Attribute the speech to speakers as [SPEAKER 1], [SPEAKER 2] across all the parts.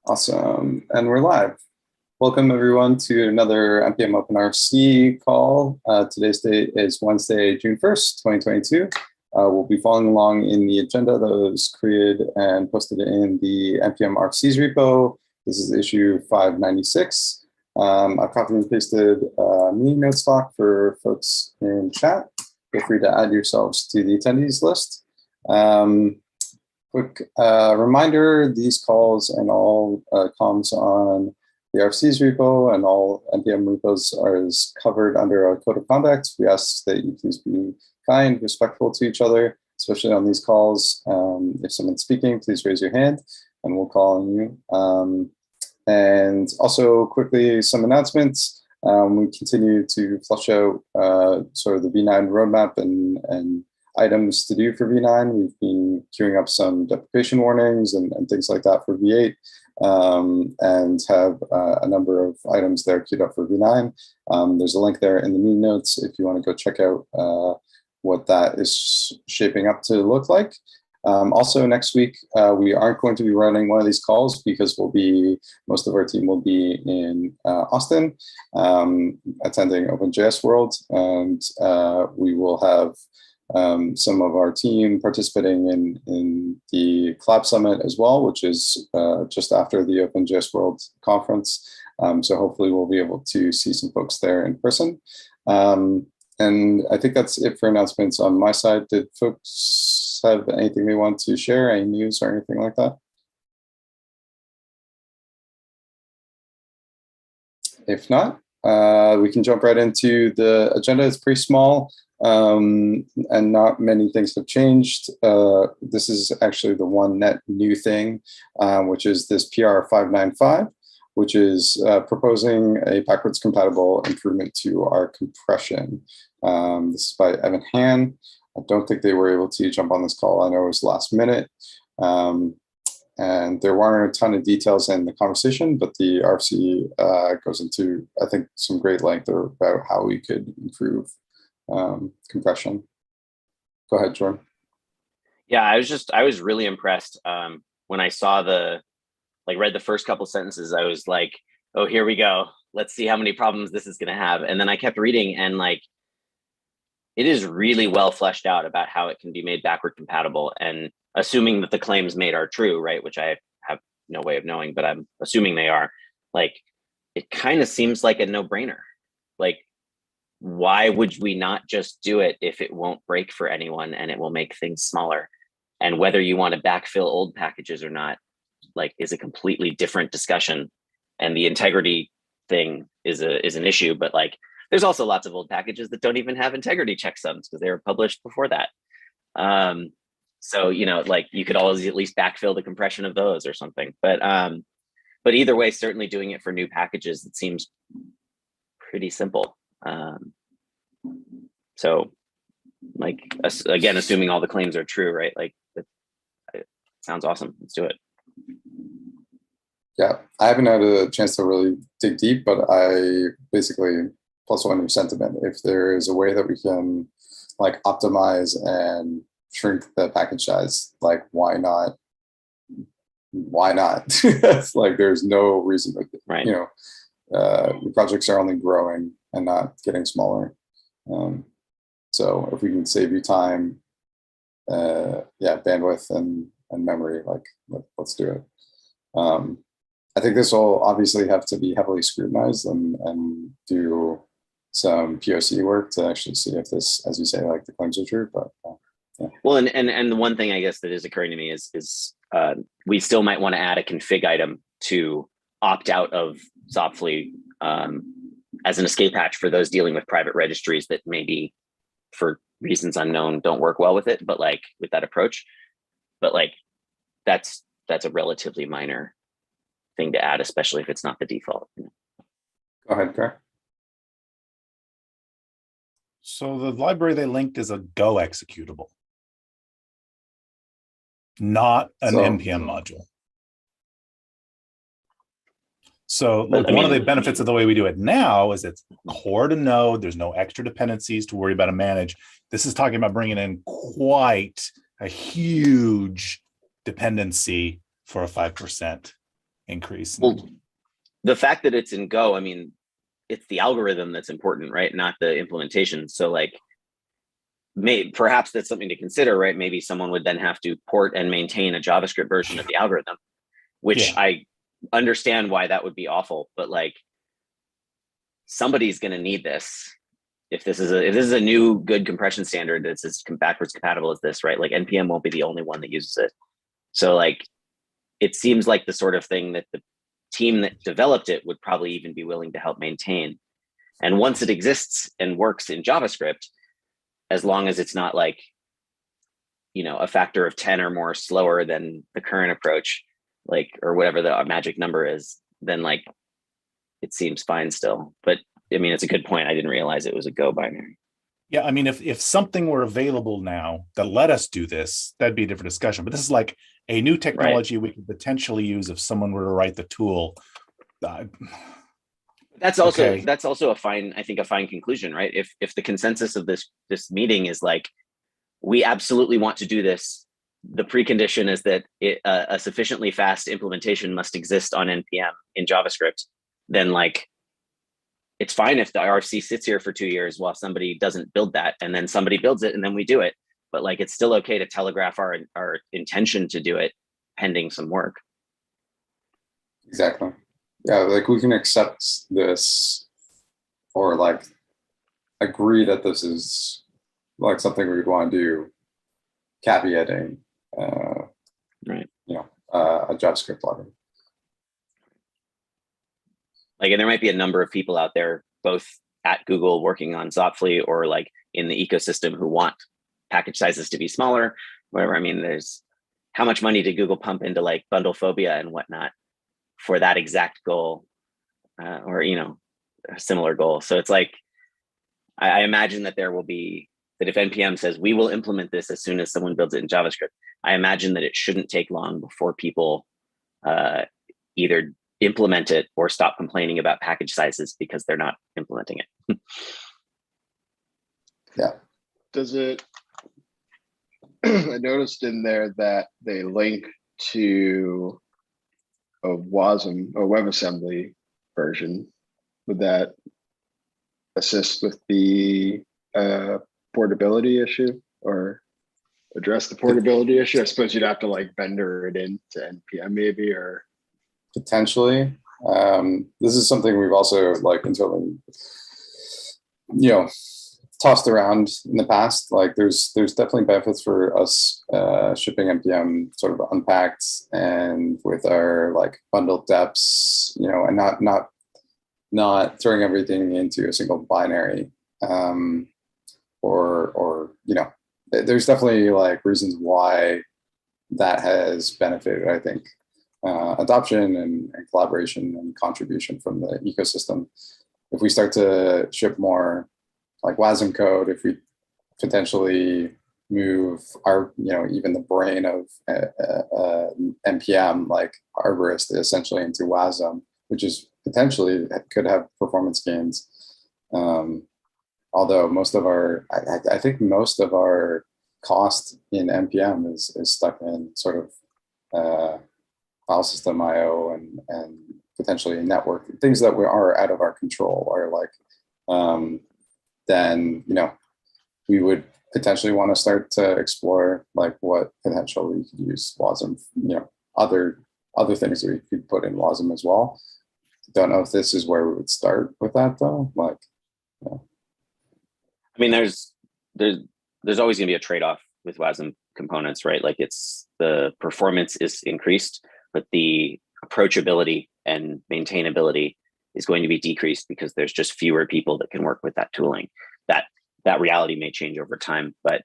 [SPEAKER 1] Awesome. And we're live. Welcome everyone to another NPM Open RFC call. Today's date is Wednesday, June 1st, 2022. We'll be following along in the agenda that was created and posted in the NPM RFC's repo. This is issue 596. I've copied and pasted a meeting notes doc for folks in chat. Feel free to add yourselves to the attendees list. Quick reminder, these calls and all comms on the RFC's repo and all NPM repos are covered under a code of conduct. We ask that you please be kind, respectful to each other, especially on these calls. If someone's speaking, please raise your hand and we'll call on you. And also quickly, some announcements. We continue to flush out sort of the V9 roadmap and items to do for V9. We've been queuing up some deprecation warnings and things like that for V8, and have a number of items there queued up for V9. There's a link there in the meeting notes if you want to go check out what that is shaping up to look like. Also next week, we aren't going to be running one of these calls because most of our team will be in Austin, attending OpenJS World, and we will have some of our team participating in the Collab Summit as well, which is just after the OpenJS World conference. So hopefully we'll be able to see some folks there in person. And I think that's it for announcements on my side. Did folks have anything they want to share, any news or anything like that? If not, we can jump right into the agenda. It's pretty small. And not many things have changed. This is actually the one net new thing, which is this PR 595, which is proposing a backwards compatible improvement to our compression. This is by Evan Han. I don't think they were able to jump on this call. I know it was last minute. And there weren't a ton of details in the conversation, but the RFC goes into, I think, some great length about how we could improve compression. Go ahead, Jordan.
[SPEAKER 2] Yeah, I was really impressed when I saw read the first couple sentences. I was like, oh, here we go. Let's see how many problems this is going to have. And then I kept reading, and it is really well fleshed out about how it can be made backward compatible. And assuming that the claims made are true, right, which I have no way of knowing, but I'm assuming they are, it kind of seems like a no-brainer. Why would we not just do it if it won't break for anyone and it will make things smaller? And whether you want to backfill old packages or not, is a completely different discussion. And the integrity thing is an issue, but there's also lots of old packages that don't even have integrity checksums because they were published before that. So, you could always at least backfill the compression of those or something. But either way, certainly doing it for new packages, it seems pretty simple. So again, assuming all the claims are true, right? It sounds awesome. Let's do it.
[SPEAKER 1] Yeah, I haven't had a chance to really dig deep, but I basically plus one your sentiment. If there is a way that we can optimize and shrink the package size, why not? Why not? It's there's no reason to,
[SPEAKER 2] right.
[SPEAKER 1] The projects are only growing and not getting smaller. So if we can save you time, bandwidth and memory, let's do it. I think this will obviously have to be heavily scrutinized and do some POC work to actually see if this, as you say, the claims are true. But yeah. Well,
[SPEAKER 2] and the one thing I guess that is occurring to me is we still might want to add a config item to opt out of Zopfli as an escape hatch for those dealing with private registries that maybe for reasons unknown don't work well with it, but with that approach. But that's a relatively minor thing to add, especially if it's not the default.
[SPEAKER 1] Go ahead, Greg.
[SPEAKER 3] So the library they linked is a Go executable, not an NPM module. So look, one of the benefits of the way we do it now is it's core to Node. There's no extra dependencies to worry about and manage. This is talking about bringing in quite a huge dependency for a 5%. increase.
[SPEAKER 2] Well, the fact that it's in Go, I mean, it's the algorithm that's important, right? Not the implementation. So like, perhaps that's something to consider, right? Maybe someone would then have to port and maintain a JavaScript version of the algorithm, which I understand why that would be awful, but like somebody's going to need this. If this is a new good compression standard that's as backwards compatible as this, right? Like NPM won't be the only one that uses it. So like, it seems like the sort of thing that the team that developed it would probably even be willing to help maintain. And once it exists and works in JavaScript, as long as it's not like, you know, a factor of 10 or more slower than the current approach, like, or whatever the magic number is, then like, it seems fine still. But I mean, it's a good point. I didn't realize it was a Go binary.
[SPEAKER 3] Yeah, I mean, if something were available now that let us do this, that'd be a different discussion. But this is like a new technology we could potentially use if someone were to write the tool.
[SPEAKER 2] That's also a fine, I think, a fine conclusion, right? If the consensus of this meeting is like, we absolutely want to do this, the precondition is that a sufficiently fast implementation must exist on NPM in JavaScript, then like, it's fine if the RFC sits here for 2 years while somebody doesn't build that, and then somebody builds it and then we do it. But like, it's still okay to telegraph our intention to do it pending some work.
[SPEAKER 1] Exactly. Yeah, like we can accept this or like agree that this is like something we'd want to do, caveating,
[SPEAKER 2] right?
[SPEAKER 1] You know, a JavaScript plugin.
[SPEAKER 2] Like, and there might be a number of people out there, both at Google working on Zopfli or like in the ecosystem, who want package sizes to be smaller, whatever. I mean, there's how much money did Google pump into like bundle phobia and whatnot for that exact goal, or, you know, a similar goal. So it's like, I imagine that there will be, that if NPM says we will implement this as soon as someone builds it in JavaScript, I imagine that it shouldn't take long before people either implement it or stop complaining about package sizes because they're not implementing it.
[SPEAKER 1] Yeah.
[SPEAKER 4] Does it, I noticed in there that they link to a WASM, a WebAssembly version. Would that assist with the portability issue or address the portability issue? I suppose you'd have to like vendor it into NPM maybe, or
[SPEAKER 1] potentially. This is something we've also like internally, you know, tossed around in the past. Like there's definitely benefits for us shipping NPM sort of unpacked and with our like bundled depths, you know, and not throwing everything into a single binary. Or you know, there's definitely like reasons why that has benefited, I think, adoption and collaboration and contribution from the ecosystem. If we start to ship more like WASM code, if we potentially move our, you know, even the brain of NPM, like Arborist, essentially into WASM, which is potentially could have performance gains. Although most of our, I think most of our cost in NPM is stuck in sort of file system IO and potentially network things that are out of our control, or like, then, you know, we would potentially want to start to explore like what potential we could use WASM, you know, other things that we could put in WASM as well. Don't know if this is where we would start with that though. Like, yeah.
[SPEAKER 2] I mean, there's always going to be a trade-off with WASM components, right? Like, it's the performance is increased, but the approachability and maintainability is going to be decreased because there's just fewer people that can work with that tooling. That reality may change over time, but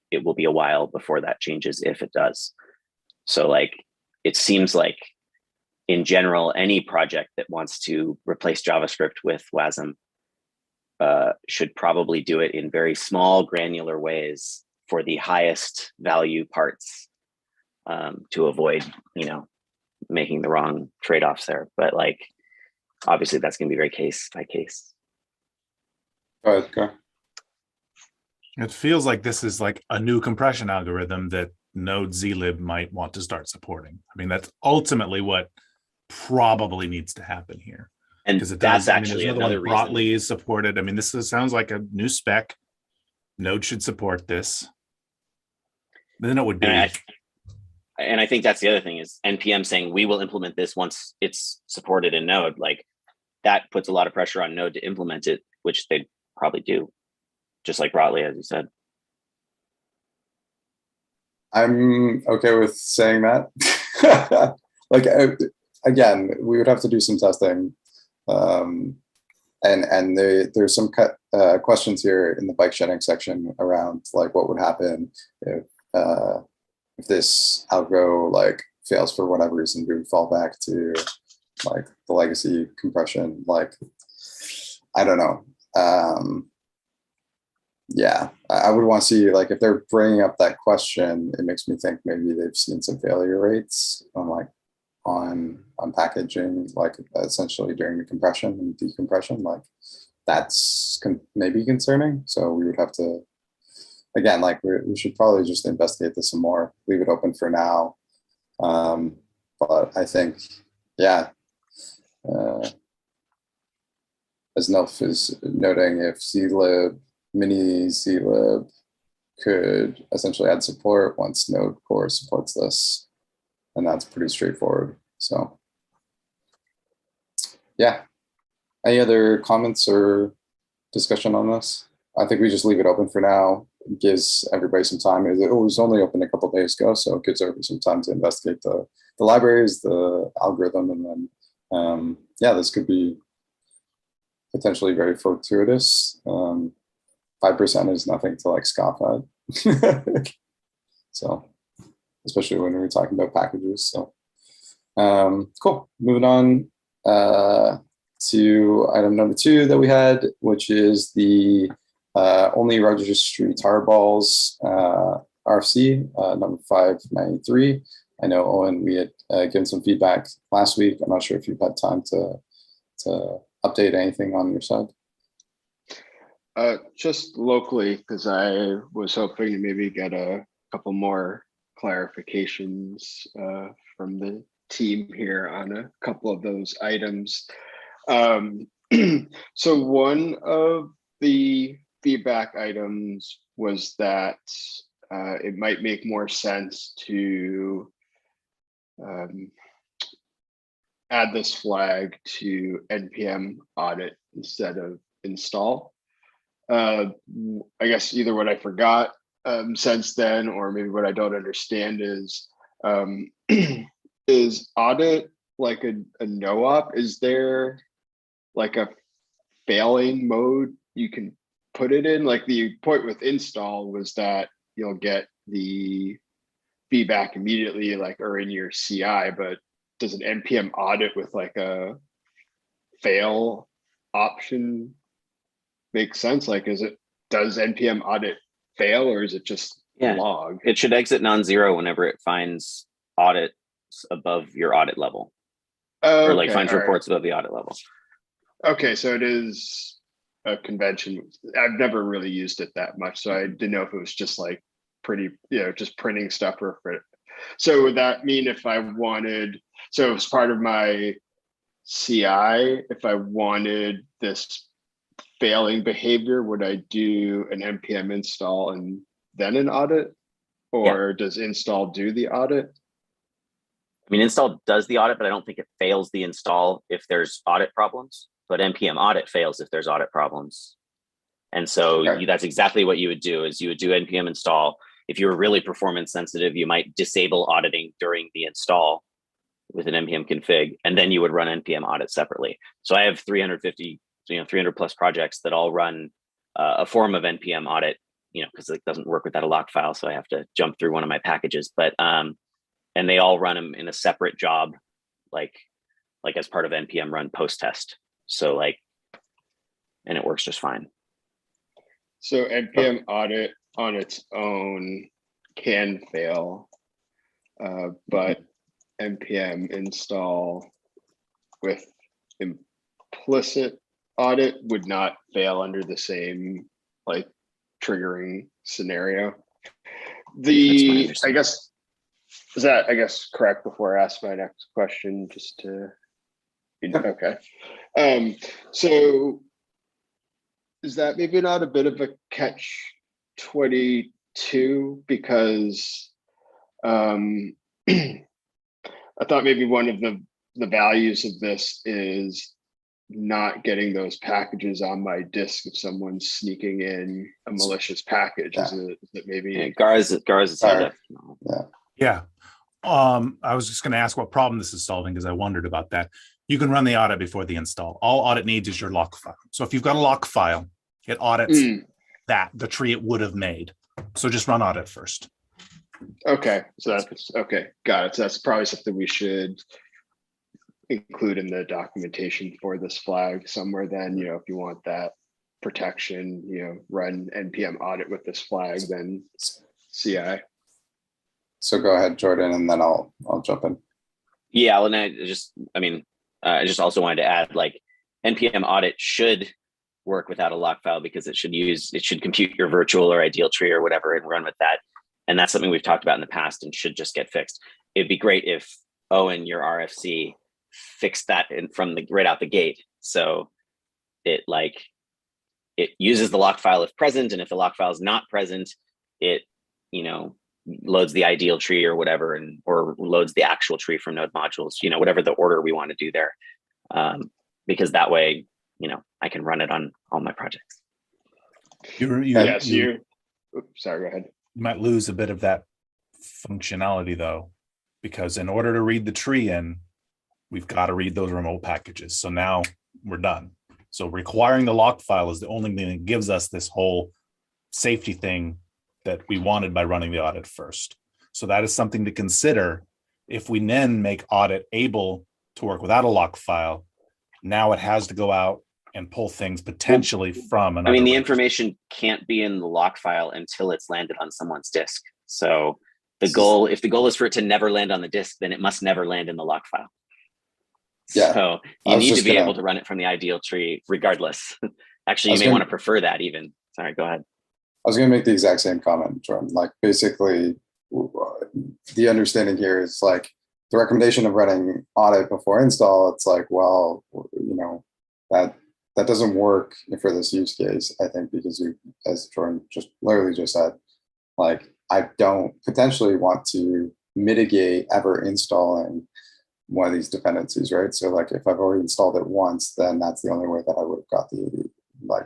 [SPEAKER 2] it will be a while before that changes, if it does. So like, it seems like in general, any project that wants to replace JavaScript with WASM should probably do it in very small, granular ways for the highest value parts, to avoid, you know, making the wrong trade-offs there. But like, obviously that's going to be very case by case.
[SPEAKER 1] Okay.
[SPEAKER 3] It feels like this is like a new compression algorithm that Node zlib might want to start supporting. I mean, that's ultimately what probably needs to happen here.
[SPEAKER 2] And
[SPEAKER 3] Because it
[SPEAKER 2] that's
[SPEAKER 3] does. I mean,
[SPEAKER 2] actually
[SPEAKER 3] there's
[SPEAKER 2] another
[SPEAKER 3] one,
[SPEAKER 2] reason.
[SPEAKER 3] Brotli is supported. I mean, sounds like a new spec. Node should support this. Then it would be.
[SPEAKER 2] And I think that's the other thing is NPM saying we will implement this once it's supported in Node. Like that puts a lot of pressure on Node to implement it, which they probably do, just like Brotli, as you said.
[SPEAKER 1] I'm okay with saying that. Like again, we would have to do some testing, and there's some questions here in the bike shedding section around like what would happen if this algo like fails for whatever reason. Do we fall back to like the legacy compression? Like I don't know. Yeah, I would want to see like if they're bringing up that question, it makes me think maybe they've seen some failure rates on like on packaging, like essentially during the compression and decompression. Like that's maybe concerning. So we would have to, again, like we should probably just investigate this some more, leave it open for now. But I think, yeah, as Nelf is noting, if zlib, mini zlib could essentially add support once Node Core supports this, and that's pretty straightforward. So yeah, any other comments or discussion on this? I think we just leave it open for now. It gives everybody some time. It was only open a couple of days ago, so it gives everybody some time to investigate the libraries, the algorithm, and then yeah, this could be potentially very fortuitous. 5% is nothing to like scoff at. So, especially when we're talking about packages. So, cool. Moving on to item number 2 that we had, which is the only registry tarballs RFC number 593. I know, Owen, we had given some feedback last week. I'm not sure if you've had time to update anything on your side.
[SPEAKER 4] Just locally, because I was hoping to maybe get a couple more clarifications from the team here on a couple of those items. So one of the feedback items was that it might make more sense to add this flag to NPM audit instead of install. I guess either what I forgot since then, or maybe what I don't understand is audit like a no-op? Is there like a failing mode you can put it in? Like the point with install was that you'll get the feedback immediately, like, or in your CI, but does an NPM audit with like a fail option make sense? Like, does NPM audit fail, or is it just log?
[SPEAKER 2] It should exit non-zero whenever it finds audits above your audit level.
[SPEAKER 4] Oh,
[SPEAKER 2] or like finds reports above the audit level.
[SPEAKER 4] Okay, so it is a convention. I've never really used it that much, so I didn't know if it was just like pretty, just printing stuff. Or so would that mean if I wanted, so as part of my CI, if I wanted this failing behavior, would I do an NPM install and then an audit? Or does install do the audit?
[SPEAKER 2] I mean, install does the audit, but I don't think it fails the install if there's audit problems. But NPM audit fails if there's audit problems. And so that's exactly what you would do, is you would do NPM install. If you were really performance sensitive, you might disable auditing during the install with an NPM config, and then you would run NPM audit separately. So I have 350, 300 plus projects that all run a form of NPM audit, because it doesn't work without a lock file. So I have to jump through one of my packages, but and they all run them in a separate job, like as part of NPM run post test. So and it works just fine.
[SPEAKER 4] So NPM audit on its own can fail, but NPM install with implicit audit would not fail under the same triggering scenario. I guess, is that, correct before I ask my next question, just to Okay. So is that maybe not a bit of a catch-22? Because I thought maybe one of the values of this is not getting those packages on my disk if someone's sneaking in a malicious package.
[SPEAKER 1] Yeah.
[SPEAKER 4] Is it maybe?
[SPEAKER 2] Yeah, Gar's hand up.
[SPEAKER 3] Yeah. I was just going to ask what problem this is solving because I wondered about that. You can run the audit before the install. All audit needs is your lock file. So if you've got a lock file, it audits the tree it would have made. So just run audit first.
[SPEAKER 4] Okay, so that's okay. Got it. So that's probably something we should include in the documentation for this flag somewhere. Then, if you want that protection, run NPM audit with this flag, then CI.
[SPEAKER 1] So go ahead, Jordan, and then I'll jump in.
[SPEAKER 2] Yeah, and I just also wanted to add, like, NPM audit should work without a lock file because it should compute your virtual or ideal tree or whatever and run with that. And that's something we've talked about in the past and should just get fixed. It'd be great if Owen, your RFC, fixed that right out the gate. So it uses the lock file if present, and if the lock file is not present, it loads the ideal tree or whatever, or loads the actual tree from node modules, whatever the order we want to do there. Because that way, I can run it on all my projects.
[SPEAKER 4] Sorry, go ahead.
[SPEAKER 3] You might lose a bit of that functionality though, because in order to read the tree in, we've got to read those remote packages. So now we're done. So requiring the lock file is the only thing that gives us this whole safety thing that we wanted by running the audit first. So that is something to consider. If we then make audit able to work without a lock file, now it has to go out and pull things potentially from another.
[SPEAKER 2] The information can't be in the lock file until it's landed on someone's disk. So if the goal is for it to never land on the disk, then it must never land in the lock file.
[SPEAKER 1] Yeah.
[SPEAKER 2] So you need to be able to run it from the ideal tree regardless. Actually, you may want to prefer that even. Sorry, go ahead.
[SPEAKER 1] I was going to make the exact same comment, Jordan. Like, basically, the understanding here is like the recommendation of running audit before install. It's like, well, that doesn't work for this use case, I think, because as Jordan just said, like, I don't potentially want to mitigate ever installing one of these dependencies, right? So like, if I've already installed it once, then that's the only way that I would have got the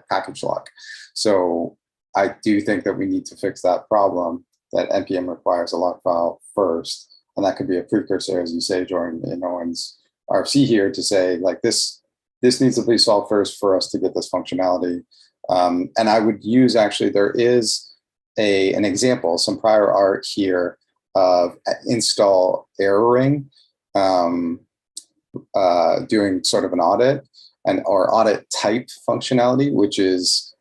[SPEAKER 1] package lock. So I do think that we need to fix that problem, that NPM requires a lock file first. And that could be a precursor, as you say, Jordan, in Owen's RFC here, to say, like, this needs to be solved first for us to get this functionality. And I would use, actually, there is an example, some prior art here of install erroring, doing sort of an audit or audit type functionality, which is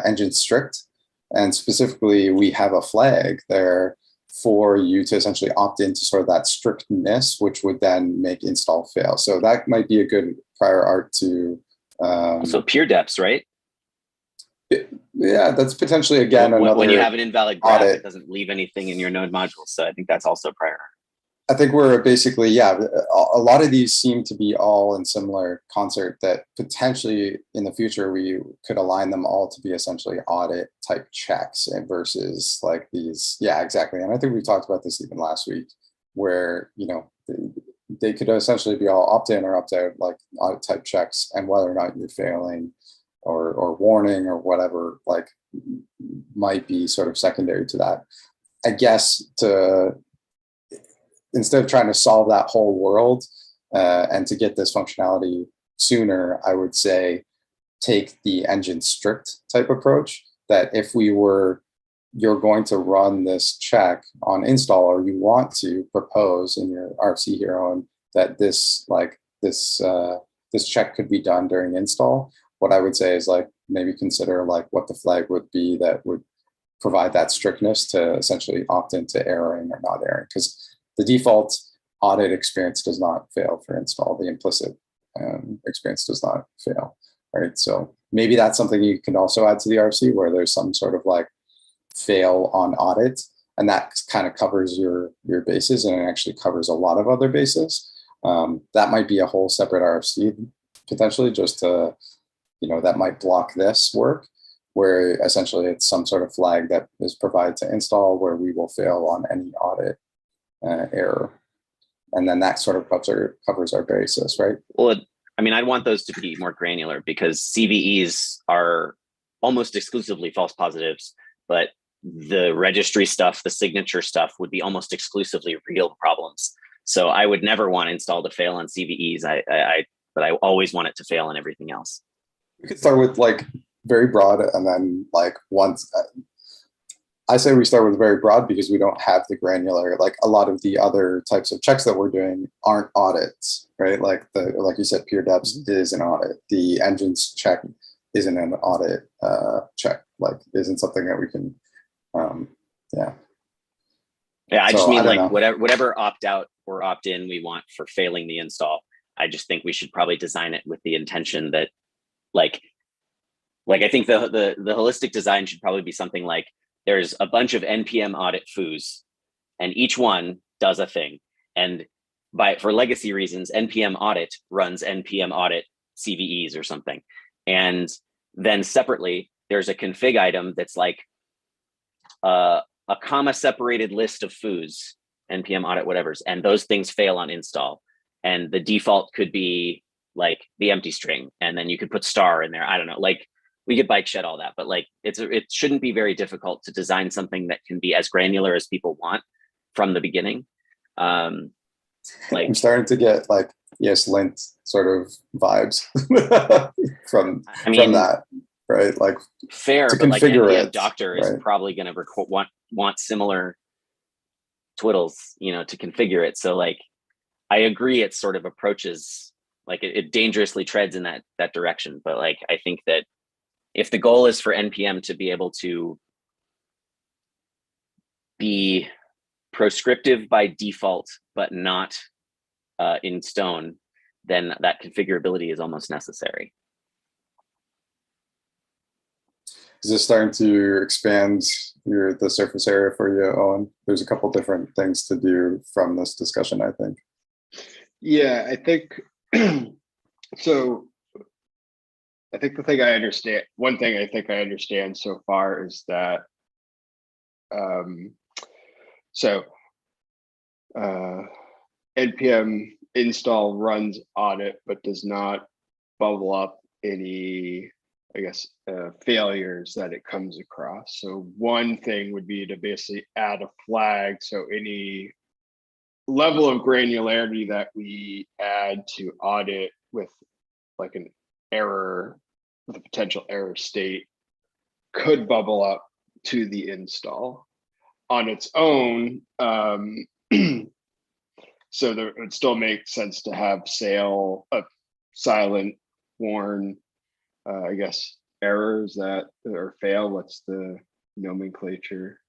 [SPEAKER 1] engine strict. And specifically, we have a flag there for you to essentially opt into sort of that strictness, which would then make install fail. So that might be a good prior art to.
[SPEAKER 2] So peer depths, right?
[SPEAKER 1] Yeah, that's potentially, again, another.
[SPEAKER 2] When you have an invalid graph,
[SPEAKER 1] audit.
[SPEAKER 2] It doesn't leave anything in your node modules. So I think that's also prior art.
[SPEAKER 1] I think we're basically, a lot of these seem to be all in similar concert, that potentially in the future we could align them all to be essentially audit type checks and versus like these. Yeah, exactly. And I think we talked about this even last week, where, they could essentially be all opt-in or opt-out, like audit type checks, and whether or not you're failing or warning or whatever, like, might be sort of secondary to that. I guess instead of trying to solve that whole world and to get this functionality sooner, I would say take the engine strict type approach, that if you're going to run this check on install, or you want to propose in your RFC here on that this check could be done during install, what I would say is, like, maybe consider like what the flag would be that would provide that strictness to essentially opt into erroring or not erroring, because the default audit experience does not fail for install. The implicit experience does not fail, right? So maybe that's something you can also add to the RFC, where there's some sort of like fail on audit, and that kind of covers your bases, and it actually covers a lot of other bases. That might be a whole separate RFC potentially, just to, that might block this work, where essentially it's some sort of flag that is provided to install where we will fail on any audit error. And then that sort of covers our basis, right?
[SPEAKER 2] Well, I mean, I'd want those to be more granular because CVEs are almost exclusively false positives, but the registry stuff, the signature stuff would be almost exclusively real problems. So I would never want install to fail on CVEs. But I always want it to fail on everything else.
[SPEAKER 1] We could start with like very broad, and then like once I say we start with very broad because we don't have the granular, like a lot of the other types of checks that we're doing aren't audits, right? Like you said, pure deps is an audit. The engines check isn't an audit check, like isn't something that we can, yeah.
[SPEAKER 2] Yeah, I just
[SPEAKER 1] So,
[SPEAKER 2] mean
[SPEAKER 1] I don't
[SPEAKER 2] like
[SPEAKER 1] know.
[SPEAKER 2] whatever opt out or opt in we want for failing the install. I just think we should probably design it with the intention that like I think the holistic design should probably be something like there's a bunch of NPM audit foos and each one does a thing. And for legacy reasons, NPM audit runs NPM audit CVEs or something. And then separately, there's a config item that's like a comma separated list of foos, NPM audit whatevers, and those things fail on install. And the default could be like the empty string, and then you could put star in there. I don't know, like we could bike shed all that, but like it shouldn't be very difficult to design something that can be as granular as people want from the beginning.
[SPEAKER 1] I'm starting to get like ESLint sort of vibes from that, right? Like
[SPEAKER 2] fair,
[SPEAKER 1] to
[SPEAKER 2] but like
[SPEAKER 1] configure
[SPEAKER 2] NPM Doctor is
[SPEAKER 1] right?
[SPEAKER 2] probably going to want similar twiddles, to configure it. So like, I agree, it sort of approaches like it dangerously treads in that direction. But like, I think that if the goal is for NPM to be able to be proscriptive by default, but not in stone, then that configurability is almost necessary.
[SPEAKER 1] Is this starting to expand the surface area for you, Owen? There's a couple different things to do from this discussion, I think.
[SPEAKER 4] Yeah, I think so. I think one thing I think I understand so far is that NPM install runs audit, but does not bubble up any, I guess, failures that it comes across. So one thing would be to basically add a flag. So any level of granularity that we add to audit with like an error, with a potential error state, could bubble up to the install on its own. So there would still make sense to have silent warn, I guess, errors that or fail. What's the nomenclature?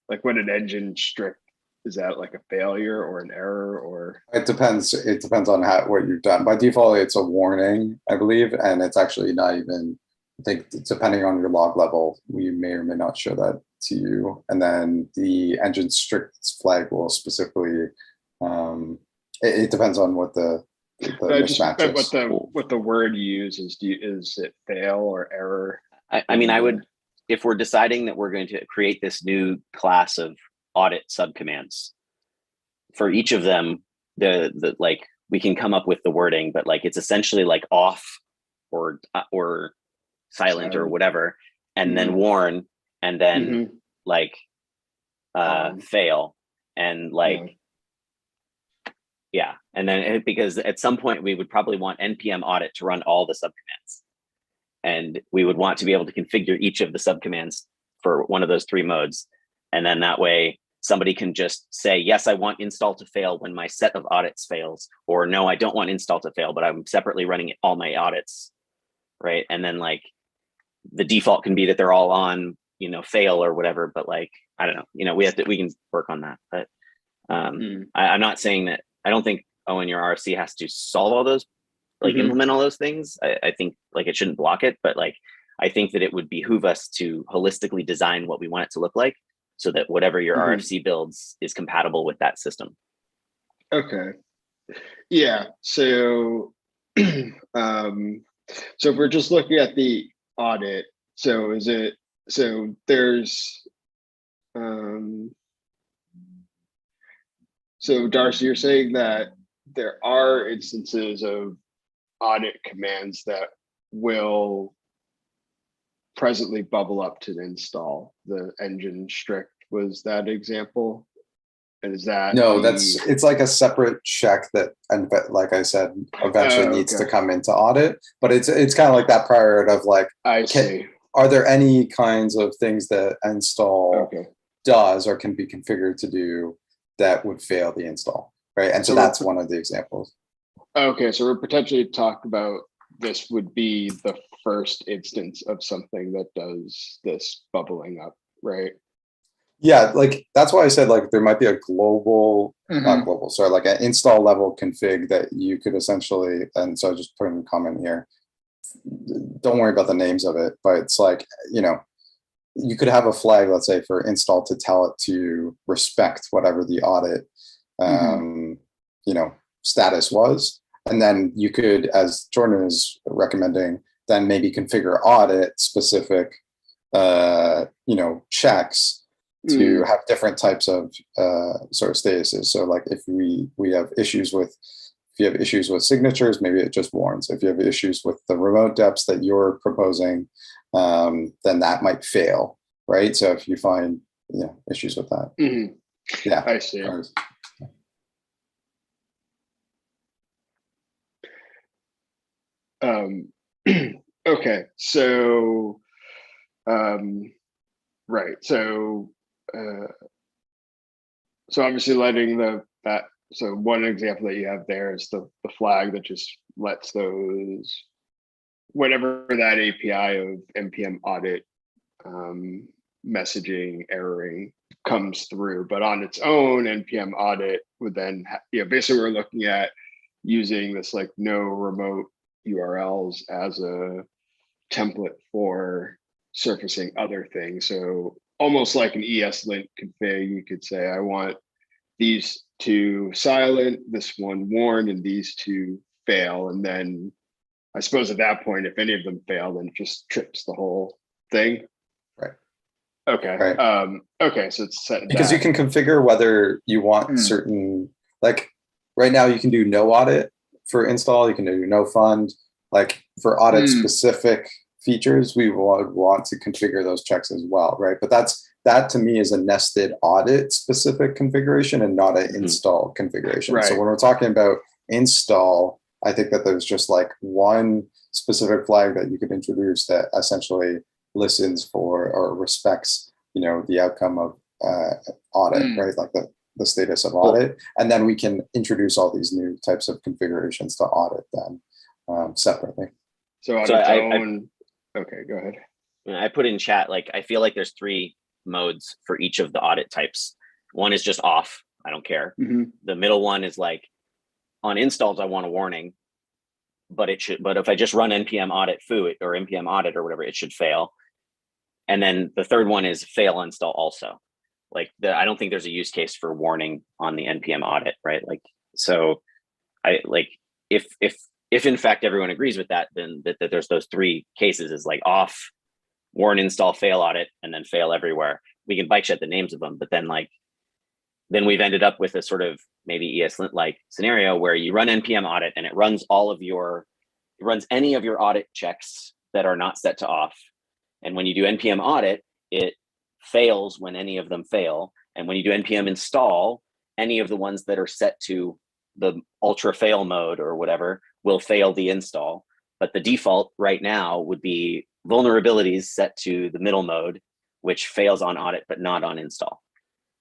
[SPEAKER 4] Like when an engine strict, is that like a failure or an error, or?
[SPEAKER 1] It depends. It depends on what you've done. By default, it's a warning, I believe, and it's actually not even. I think depending on your log level, we may or may not show that to you. And then the engine strict flag will specifically. It depends on what the mismatch is.
[SPEAKER 4] What the word you use is. Is it fail or error?
[SPEAKER 2] I mean, I would, if we're deciding that we're going to create this new class of audit subcommands, for each of them, the like we can come up with the wording, but like it's essentially like off or silent or whatever, and then warn, and then like fail, and like yeah, and then because at some point we would probably want NPM audit to run all the subcommands, and we would want to be able to configure each of the subcommands for one of those three modes, and then that way somebody can just say, yes, I want install to fail when my set of audits fails, or no, I don't want install to fail, but I'm separately running all my audits, right? And then like the default can be that they're all on, fail or whatever, but like, I don't know, we can work on that. But I'm not saying that, I don't think Owen, your RFC has to solve all those, like implement all those things. I think like it shouldn't block it, but like, I think that it would behoove us to holistically design what we want it to look like, so that whatever your RFC builds is compatible with that system.
[SPEAKER 4] Okay. Yeah. So, so if we're just looking at the audit, so is it, so there's, so Darcy, you're saying that there are instances of audit commands that will presently bubble up to install. The engine strict was that example. And is that
[SPEAKER 1] No, it's like a separate check that, and like I said, eventually needs to come into audit. But it's kind of like that prior of like,
[SPEAKER 4] I see.
[SPEAKER 1] Are there any kinds of things that install does or can be configured to do that would fail the install, right? And so that's one of the examples.
[SPEAKER 4] Okay, so we're potentially talking about this would be the first instance of something that does this bubbling up, right?
[SPEAKER 1] Yeah, like that's why I said like there might be a global, not global, sorry, like an install level config that you could essentially, and so just put in a comment here. Don't worry about the names of it, but it's like, you know, you could have a flag, let's say, for install to tell it to respect whatever the audit, you know, status was. And then you could, as Jordan is recommending, then maybe configure audit specific, you know, checks to have different types of sort of statuses. So like if we have issues with, if you have issues with signatures, maybe it just warns. If you have issues with the remote depths that you're proposing, then that might fail, right? So if you find, you know, issues with that. Yeah,
[SPEAKER 4] I see. Okay, so right, so so obviously letting that, so one example that you have there is the flag that just lets those, whatever that API of NPM audit messaging erroring comes through, but on its own, NPM audit would then, you know, basically we're looking at using this like no remote URLs as a template for surfacing other things. So almost like an ESLint config, you could say, I want these two silent, this one warn, and these two fail. And then I suppose at that point, if any of them fail, then it just trips the whole thing.
[SPEAKER 1] Right.
[SPEAKER 4] Okay.
[SPEAKER 1] Right.
[SPEAKER 4] Okay. So it's set
[SPEAKER 1] because you can configure whether you want certain, like right now you can do no audit for install, you can do no fund. Like for audit specific features, we would want to configure those checks as well, right? But that to me is a nested audit specific configuration and not an install configuration.
[SPEAKER 4] Right.
[SPEAKER 1] So when we're talking about install, I think that there's just like one specific flag that you could introduce that essentially listens for or respects, you know, the outcome of audit, right? Like the status of audit. And then we can introduce all these new types of configurations to audit them separately.
[SPEAKER 4] So on its own, okay, go ahead.
[SPEAKER 2] I put in chat, like, I feel like there's 3 modes for each of the audit types. One is just off, I don't care. The middle one is like, on installs, I want a warning, but if I just run npm audit foo or npm audit or whatever, it should fail. And then the third one is fail install also. Like I don't think there's a use case for warning on the npm audit, right? Like, so I like, if in fact everyone agrees with that, then that there's those 3 cases is like off, warn, install, fail audit, and then fail everywhere. We can bike shed the names of them, but then like, then we've ended up with a sort of maybe ESLint like scenario where you run npm audit and it runs it runs any of your audit checks that are not set to off. And when you do npm audit, it fails when any of them fail. And when you do npm install, any of the ones that are set to the ultra fail mode or whatever will fail the install. But the default right now would be vulnerabilities set to the middle mode, which fails on audit, but not on install.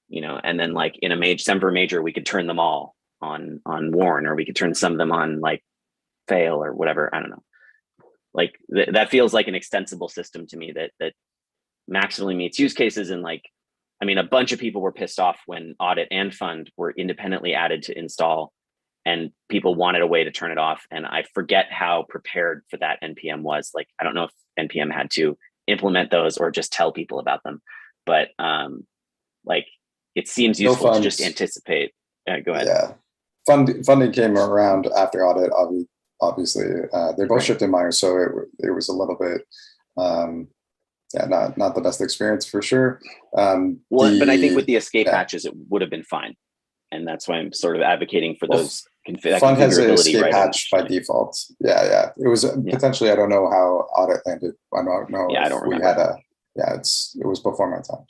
[SPEAKER 2] You know, and then like in a Semper major, we could turn them all on warn, or we could turn some of them on like fail or whatever. I don't know. Like that feels like an extensible system to me that maximally meets use cases. And like, I mean, a bunch of people were pissed off when audit and fund were independently added to install, and people wanted a way to turn it off. And I forget how prepared for that NPM was. Like, I don't know if NPM had to implement those or just tell people about them, but like, it seems useful to just anticipate. Go ahead.
[SPEAKER 1] Yeah. funding came around after audit, obviously. They're both
[SPEAKER 2] Right.
[SPEAKER 1] shipped in minor, so it was a little bit, yeah, not the best experience for sure.
[SPEAKER 2] Well, but I think with the escape
[SPEAKER 1] yeah.
[SPEAKER 2] hatches, it would have been fine. And that's why I'm sort of advocating for those
[SPEAKER 1] Fund has an
[SPEAKER 2] configurability
[SPEAKER 1] escape
[SPEAKER 2] right
[SPEAKER 1] hatch by default. Yeah. It was potentially, I don't know how audit landed. I don't know
[SPEAKER 2] Yeah, I
[SPEAKER 1] if
[SPEAKER 2] don't
[SPEAKER 1] we
[SPEAKER 2] remember.
[SPEAKER 1] had it was before my time.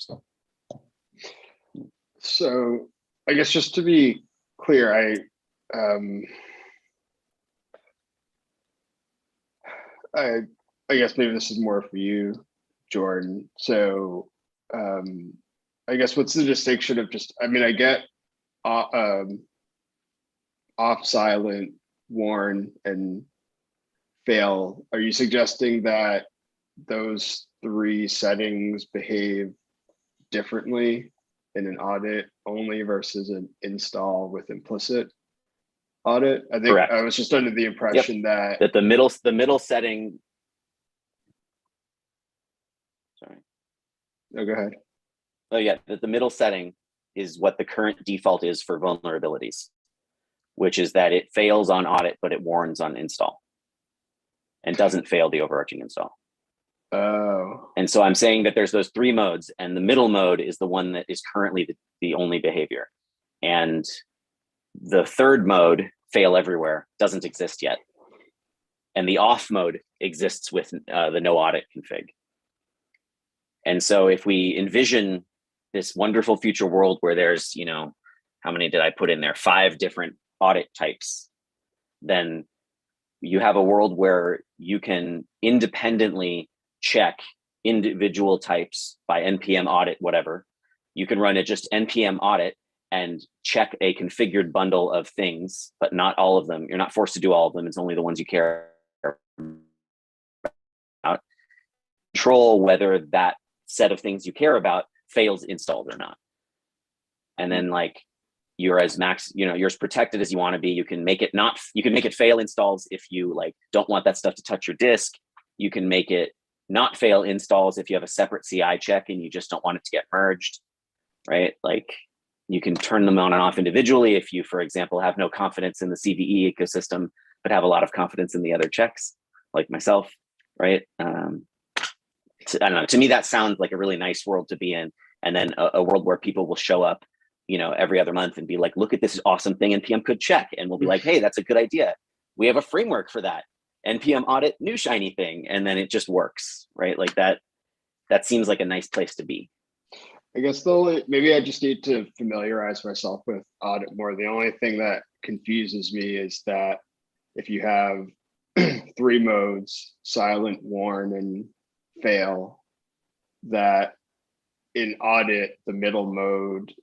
[SPEAKER 4] So I guess just to be clear, I guess maybe this is more for you, Jordan. So I guess what's the distinction of just, I mean, I get off silent, warn, and fail. Are you suggesting that those three settings behave differently in an audit only versus an install with implicit audit? I think
[SPEAKER 2] Correct.
[SPEAKER 4] I was just under the impression that
[SPEAKER 2] the middle setting. Sorry.
[SPEAKER 4] No, go ahead.
[SPEAKER 2] Oh yeah, the middle setting is what the current default is for vulnerabilities, which is that it fails on audit, but it warns on install and doesn't fail the overarching install.
[SPEAKER 4] Oh.
[SPEAKER 2] And so I'm saying that there's those three modes, and the middle mode is the one that is currently the only behavior. And the third mode, fail everywhere, doesn't exist yet. And the off mode exists with the no audit config. And so if we envision this wonderful future world where there's, how many did I put in there? 5 different audit types, then you have a world where you can independently check individual types by NPM audit, whatever. You can run it just NPM audit and check a configured bundle of things, but not all of them. You're not forced to do all of them. It's only the ones you care about. Control whether that set of things you care about fails installed or not. And then you're as you're as protected as you want to be. You can make it fail installs if you don't want that stuff to touch your disk. You can make it not fail installs if you have a separate CI check and you just don't want it to get merged, right? You can turn them on and off individually if you, for example, have no confidence in the CVE ecosystem, but have a lot of confidence in the other checks, like myself, right? I don't know. To me, that sounds like a really nice world to be in. And then a world where people will show up, every other month and be like, look at this awesome thing NPM could check. And we'll be like, hey, that's a good idea. We have a framework for that. NPM audit, new shiny thing. And then it just works, right? That seems like a nice place to be.
[SPEAKER 4] I guess maybe I just need to familiarize myself with audit more. The only thing that confuses me is that if you have 3 modes, silent, warn, and fail, that in audit, the middle mode,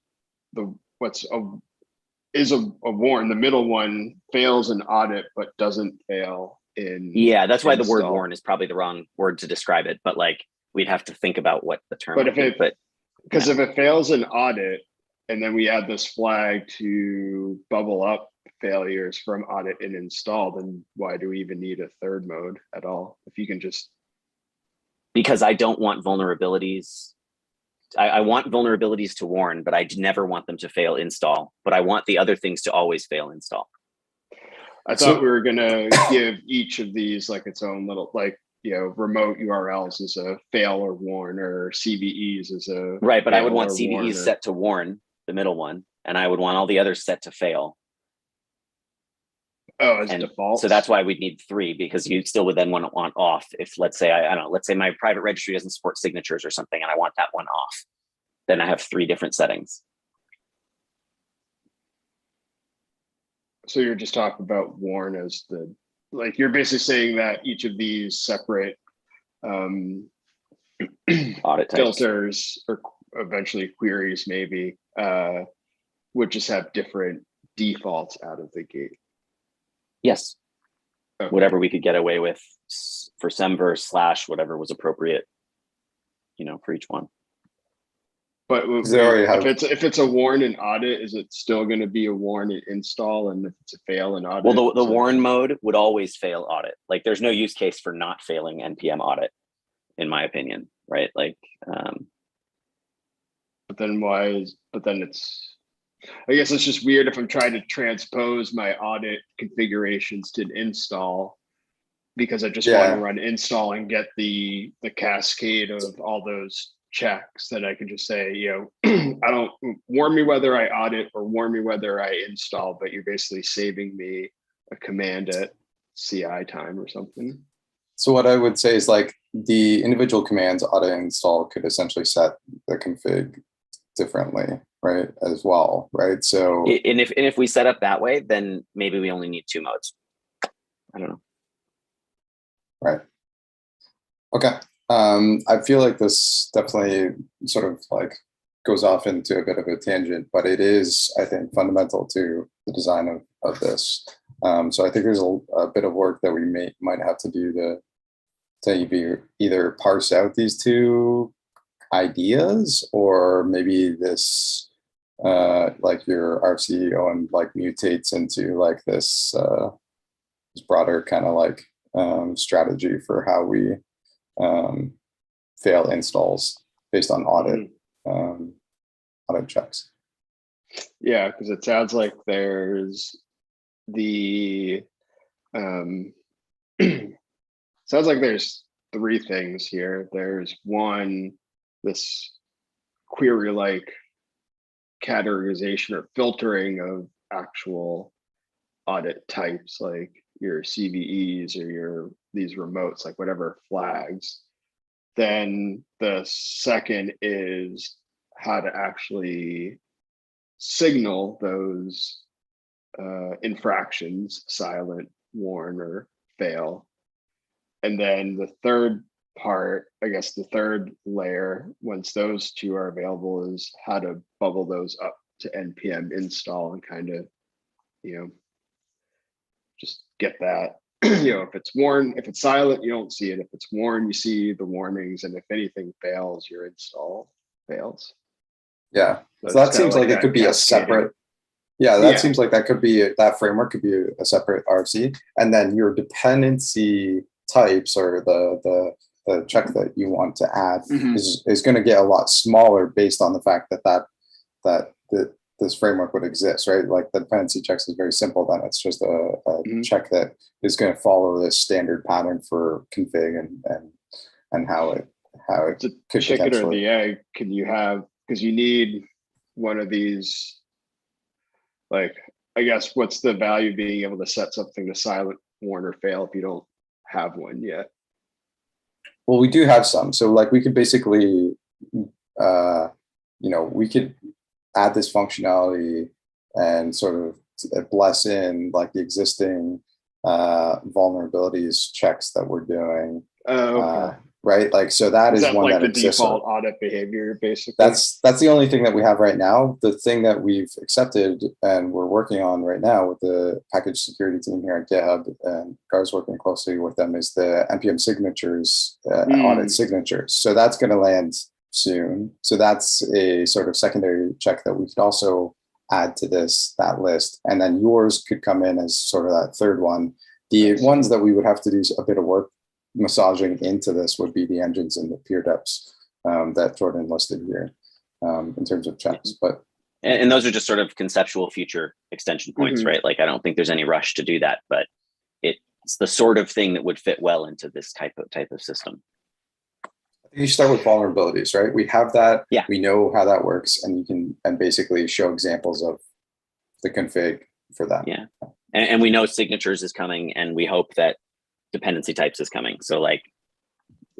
[SPEAKER 4] is a warn. The middle one fails in audit, but doesn't fail in
[SPEAKER 2] that's why the word
[SPEAKER 4] install.
[SPEAKER 2] warn is probably the wrong word to describe it, but we'd have to think about what the term
[SPEAKER 4] But
[SPEAKER 2] if
[SPEAKER 4] it fails in audit and then we add this flag to bubble up failures from audit and install, then why do we even need a third mode at all? If you can just.
[SPEAKER 2] Because I don't want vulnerabilities. I want vulnerabilities to warn, but I never want them to fail install, but I want the other things to always fail install.
[SPEAKER 4] I thought we were going to give each of these its own little, remote URLs as a fail or warn, or CVEs as a
[SPEAKER 2] right. But I would want CVEs set to warn, the middle one, and I would want all the others set to fail.
[SPEAKER 4] Oh, as default.
[SPEAKER 2] So that's why we'd need 3, because you still would then want off. If let's say let's say my private registry doesn't support signatures or something, and I want that one off, then I have 3 different settings.
[SPEAKER 4] So you're just talking about warn as you're basically saying that each of these separate
[SPEAKER 2] audit types,
[SPEAKER 4] filters, or eventually queries maybe, would just have different defaults out of the gate.
[SPEAKER 2] Yes.
[SPEAKER 4] Okay.
[SPEAKER 2] Whatever we could get away with for semver / whatever was appropriate, for each one.
[SPEAKER 4] But if it's a warn in audit, is it still going to be a warn in install? And if it's a fail in audit?
[SPEAKER 2] Well, the warn mode would always fail audit. There's no use case for not failing NPM audit, in my opinion, right?
[SPEAKER 4] But then it's I guess it's just weird if I'm trying to transpose my audit configurations to install, because I just want to run install and get the cascade of all those checks, that I can just say, I don't warn me whether I audit or warn me whether I install, but you're basically saving me a command at CI time or something.
[SPEAKER 1] So what I would say is like the individual commands audit and install could essentially set the config differently, right? As well, right? So
[SPEAKER 2] and if we set up that way, then maybe we only need 2 modes. I don't know.
[SPEAKER 1] Right. Okay. I feel like this definitely sort of like goes off into a bit of a tangent, but it is, I think, fundamental to the design of this. So I think there's a bit of work that we might have to do to either parse out these two ideas, or maybe this like your RFC and like mutates into like this broader kind of like strategy for how we fail installs based on audit checks.
[SPEAKER 4] Yeah, because it sounds like there's the sounds like there's 3 things here. There's one, this query-like categorization or filtering of actual audit types, like your CVEs or these remotes, like whatever flags. Then the second is how to actually signal those infractions, silent, warn, or fail. And then the third part, I guess the third layer, once those 2 are available, is how to bubble those up to NPM install and kind of, just get that. If it's warn, if it's silent, you don't see it. If it's warn, you see the warnings, and if anything fails, your install fails.
[SPEAKER 1] Yeah, so that seems like it could be a separate. Yeah, that seems like that could be that framework could be a separate RFC, and then your dependency types or the check that you want to add is going to get a lot smaller based on the fact that this framework would exist, right? Like the dependency checks is very simple. Then it's just a check that is going to follow this standard pattern for config and how it
[SPEAKER 4] it's a
[SPEAKER 1] could
[SPEAKER 4] chicken or the egg. Can you have, because you need one of these, like, I guess what's the value of being able to set something to silent, warn, or fail if you don't have one yet?
[SPEAKER 1] Well, we do have some. So like we could basically, we could add this functionality and sort of bless in like the existing vulnerabilities checks that we're doing.
[SPEAKER 4] Okay.
[SPEAKER 1] Right, like so that is one
[SPEAKER 4] like
[SPEAKER 1] that
[SPEAKER 4] the
[SPEAKER 1] exists.
[SPEAKER 4] Default audit behavior, basically.
[SPEAKER 1] That's the only thing that we have right now. The thing that we've accepted and we're working on right now with the package security team here at GitHub, and Gar's working closely with them, is the NPM signatures, audit signatures. So that's going to land soon. So that's a sort of secondary check that we could also add to that list, and then yours could come in as sort of that third one. The ones that we would have to do a bit of work massaging into this would be the engines and the peer depths that Jordan listed here in terms of checks. But
[SPEAKER 2] and those are just sort of conceptual future extension points, right? Like I don't think there's any rush to do that, but it's the sort of thing that would fit well into this type of system.
[SPEAKER 1] I think you start with vulnerabilities, right? We have that.
[SPEAKER 2] Yeah.
[SPEAKER 1] We know how that works, and you can basically show examples of the config for that.
[SPEAKER 2] Yeah, and we know signatures is coming, and we hope that dependency types is coming. So like,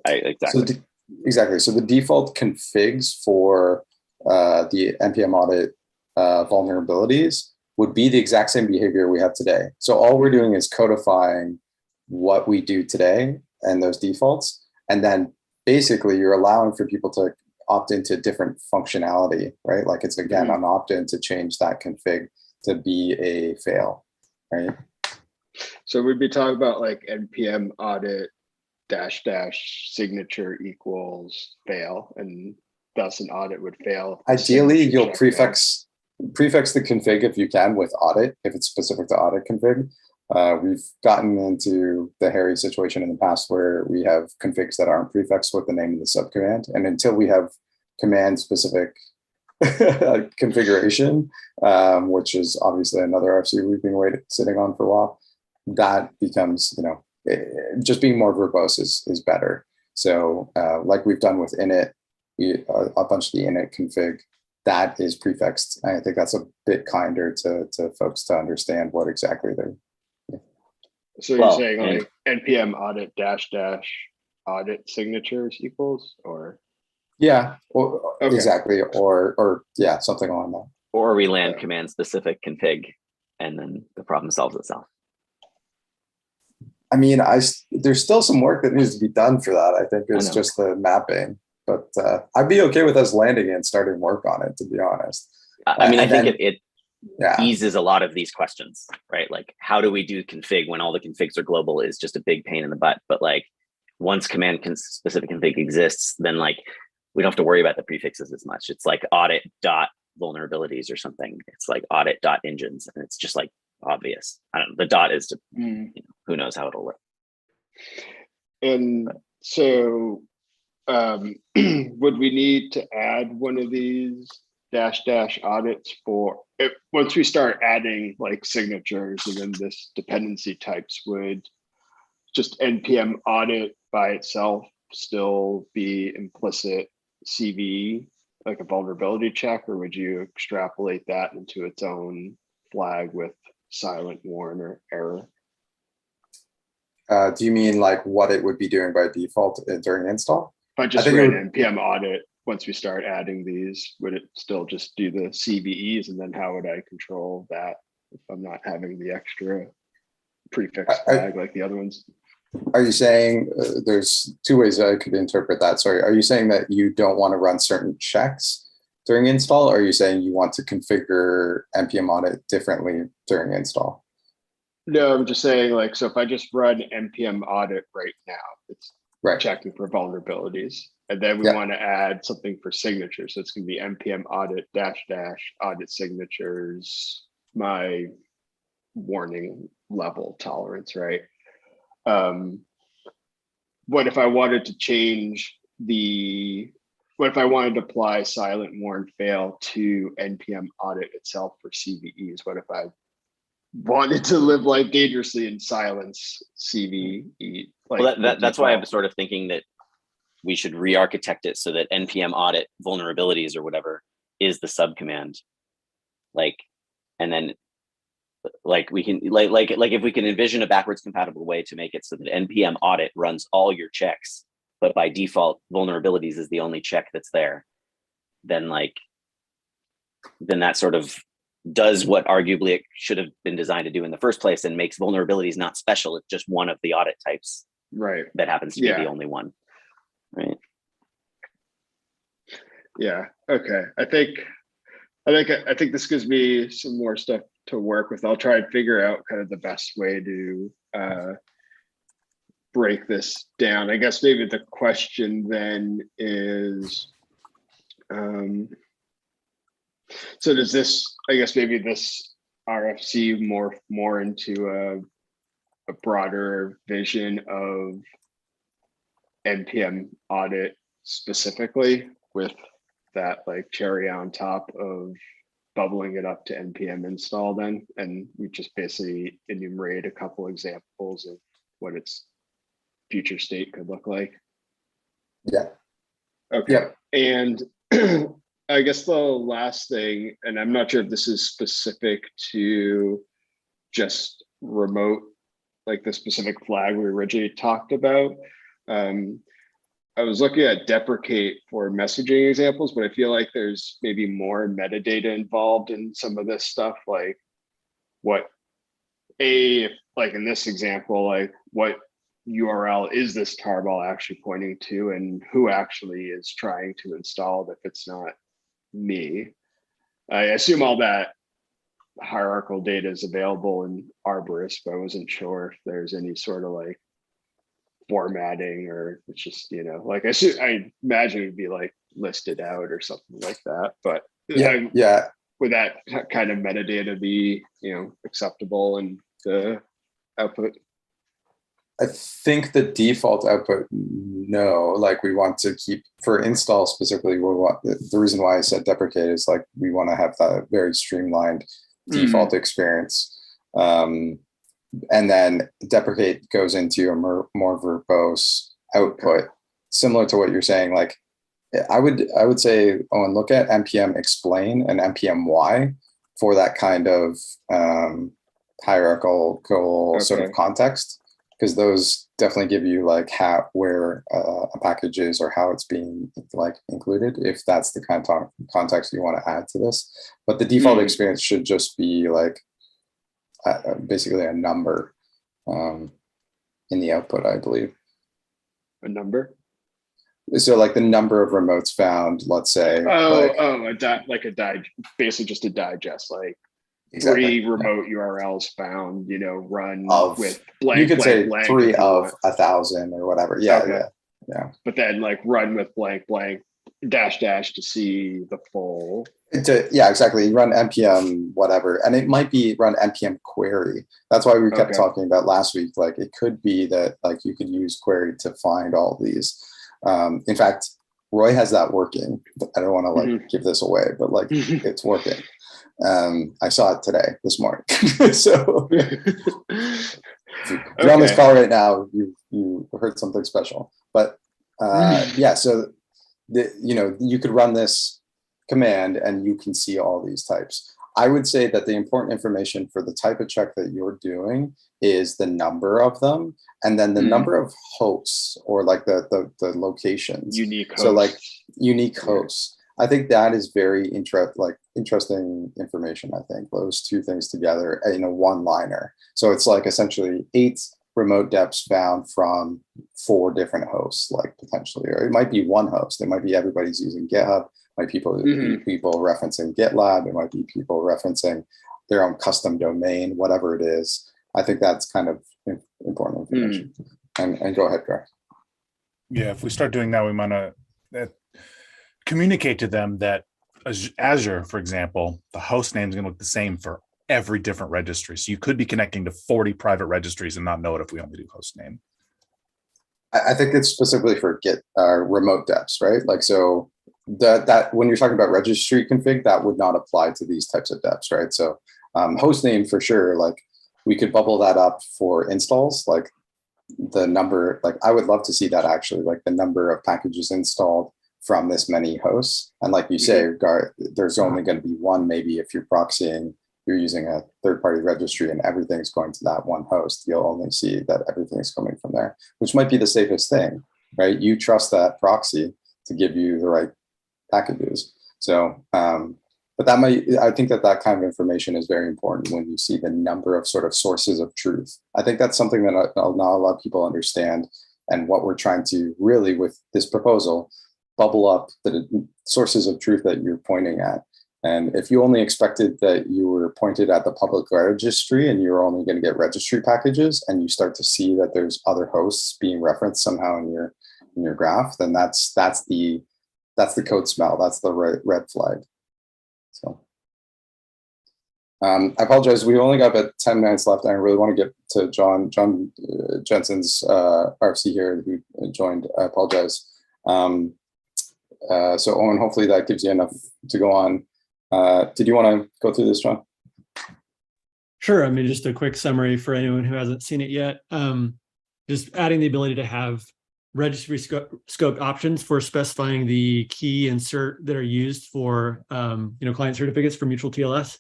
[SPEAKER 2] exactly.
[SPEAKER 1] Exactly. So the default configs for the NPM audit vulnerabilities would be the exact same behavior we have today. So all we're doing is codifying what we do today and those defaults. And then basically you're allowing for people to opt into different functionality, right? Like it's again, an opt-in to change that config to be a fail, right?
[SPEAKER 4] So we'd be talking about like NPM audit -- signature equals fail, and thus an audit would fail.
[SPEAKER 1] Ideally, you'll prefix the config if you can with audit, if it's specific to audit config. We've gotten into the hairy situation in the past where we have configs that aren't prefixed with the name of the subcommand. And until we have command specific configuration, which is obviously another RFC we've been sitting on for a while, that becomes, just being more verbose is better. So like we've done with init, a bunch of the init config, that is prefixed. And I think that's a bit kinder to folks to understand what exactly they're.
[SPEAKER 4] So you're saying like NPM audit -- audit signatures equals, or?
[SPEAKER 1] Yeah, okay. Exactly. Or yeah, something along that.
[SPEAKER 2] Or we land command specific config and then the problem solves itself.
[SPEAKER 1] I mean, there's still some work that needs to be done for that. I think it's just the mapping, but I'd be okay with us landing and starting work on it, to be honest.
[SPEAKER 2] I mean, I think it eases a lot of these questions, right? Like, how do we do config when all the configs are global is just a big pain in the butt. But like, once command specific config exists, then like, we don't have to worry about the prefixes as much. It's like audit dot vulnerabilities or something. It's like audit dot engines, and it's just like obvious. I don't know. The dot is to, who knows how it'll work.
[SPEAKER 4] And so would we need to add one of these -- audits for once we start adding like signatures and then this dependency types, would just NPM audit by itself still be implicit CVE, like a vulnerability check, or would you extrapolate that into its own flag with silent warn or error?
[SPEAKER 1] Do you mean like what it would be doing by default during install?
[SPEAKER 4] If I just ran NPM audit, once we start adding these, would it still just do the CVEs, and then how would I control that if I'm not having the extra prefix flag like the other ones?
[SPEAKER 1] Are you saying there's two ways I could interpret that? Sorry, are you saying that you don't want to run certain checks during install, or are you saying you want to configure NPM audit differently during install?
[SPEAKER 4] No, I'm just saying, like, so if I just run NPM audit right now, it's checking for vulnerabilities, and then we want to add something for signatures. So it's going to be NPM audit -- audit signatures, my warning level tolerance, right? What if I wanted to change what if I wanted to apply silent warn fail to NPM audit itself for CVEs? What if I wanted to live life dangerously and silence CVE? Like,
[SPEAKER 2] well, that's why I'm sort of thinking that we should re-architect it so that NPM audit vulnerabilities or whatever is the subcommand. Like, and then like we can like if we can envision a backwards compatible way to make it so that NPM audit runs all your checks, but by default vulnerabilities is the only check that's there, then that sort of does what arguably it should have been designed to do in the first place, and makes vulnerabilities not special. It's just one of the audit types,
[SPEAKER 4] right?
[SPEAKER 2] That happens to be the only one, right?
[SPEAKER 4] Yeah. Okay. I think this gives me some more stuff to work with. I'll try and figure out kind of the best way to break this down. I guess maybe the question then is, so does this, I guess maybe this RFC morph more into a broader vision of NPM audit specifically, with that like cherry on top of bubbling it up to NPM install then, and we just basically enumerate a couple examples of what its future state could look like?
[SPEAKER 1] Yeah.
[SPEAKER 4] Okay. Yeah. And I guess the last thing, and I'm not sure if this is specific to just remote, like the specific flag we originally talked about. I was looking at Deprecate for messaging examples, but I feel like there's maybe more metadata involved in some of this stuff, like like in this example, like what URL is this tarball actually pointing to, and who actually is trying to install it if it's not me. I assume all that hierarchical data is available in Arborist, but I wasn't sure if there's any sort of like formatting, or it's just, like I imagine it'd be like listed out or something like that. But
[SPEAKER 1] yeah,
[SPEAKER 4] would that kind of metadata be acceptable in the output?
[SPEAKER 1] I think the default output no, like we want to keep for install specifically. We want the reason why I said deprecate is like we want to have that very streamlined default experience. And then deprecate goes into a more verbose output, similar to what you're saying. Like I would say, Owen, look at NPM explain and NPM why for that kind of hierarchical sort of context, because those definitely give you like where a package is or how it's being like included, if that's the kind of context you want to add to this. But the default experience should just be like basically a number in the output, I believe.
[SPEAKER 4] A number?
[SPEAKER 1] So like the number of remotes found, let's say.
[SPEAKER 4] Basically just a digest, like
[SPEAKER 1] exactly.
[SPEAKER 4] 3 remote URLs found, run with blank.
[SPEAKER 1] You could say
[SPEAKER 4] blank
[SPEAKER 1] 3 of 1,000 or whatever. Yeah, okay. Yeah.
[SPEAKER 4] But then like run with blank dash to see the full.
[SPEAKER 1] Yeah, exactly. You run npm whatever, and it might be run npm query. That's why we kept talking about last week. Like it could be that like you could use query to find all these. In fact, Roy has that working. I don't want to like give this away, but like it's working. I saw it this morning. So if you're on this call right now, you heard something special. But yeah, so you could run this command and you can see all these types. I would say that the important information for the type of check that you're doing is the number of them, and then the number of hosts, or like the locations.
[SPEAKER 4] Unique hosts.
[SPEAKER 1] So like unique hosts. I think that is very interesting information. I think those two things together in a one-liner. So it's like essentially 8 remote deps found from 4 different hosts, like potentially, or it might be one host. It might be everybody's using GitHub. It might be people referencing GitLab. It might be people referencing their own custom domain, whatever it is. I think that's kind of important information. And go ahead, Greg.
[SPEAKER 3] Yeah, if we start doing that, we might communicate to them that Azure, for example, the host name is going to look the same for every different registry. So you could be connecting to 40 private registries and not know it if we only do host name.
[SPEAKER 1] I think it's specifically for Git remote deps, right? Like, so that when you're talking about registry config, that would not apply to these types of deps, right? So host name for sure, like we could bubble that up for installs, like the number, like I would love to see that actually, like the number of packages installed from this many hosts. And like you say, there's only going to be one, maybe if you're proxying, you're using a third-party registry and everything's going to that one host, you'll only see that everything's coming from there, which might be the safest thing, right? You trust that proxy to give you the right packages. So, but I think that kind of information is very important when you see the number of sort of sources of truth. I think that's something that not a lot of people understand, and what we're trying to really, with this proposal, bubble up the sources of truth that you're pointing at. And if you only expected that you were pointed at the public registry and you're only going to get registry packages, and you start to see that there's other hosts being referenced somehow in your graph, then that's the code smell. That's the red flag. So I apologize. We only got about 10 minutes left. I really want to get to John Jensen's RFC here, who joined. I apologize. So Owen, hopefully that gives you enough to go on. Did you want to go through this, John?
[SPEAKER 5] Sure. I mean, just a quick summary for anyone who hasn't seen it yet. Just adding the ability to have registry scoped options for specifying the key and cert that are used for client certificates for mutual TLS,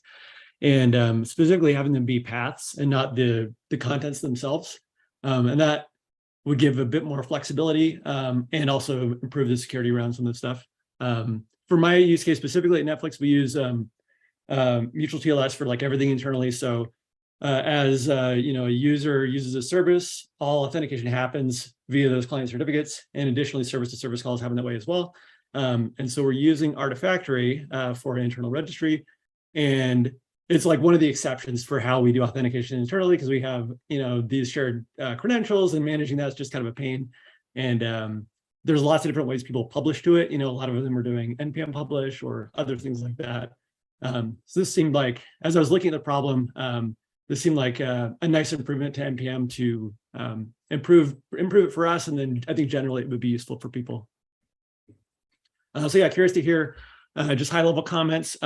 [SPEAKER 5] and specifically having them be paths and not the contents themselves. And that would give a bit more flexibility and also improve the security around some of the stuff. For my use case specifically at Netflix, we use mutual TLS for like everything internally. So as a user uses a service, all authentication happens via those client certificates, and additionally service-to-service calls happen that way as well. And so we're using Artifactory for an internal registry, and it's like one of the exceptions for how we do authentication internally, because we have these shared credentials, and managing that's just kind of a pain. And there's lots of different ways people publish to it. A lot of them are doing NPM publish or other things like that. So this seemed like, as I was looking at the problem, this seemed like a nice improvement to NPM to improve it for us, and then I think generally it would be useful for people. So yeah, curious to hear just high level comments,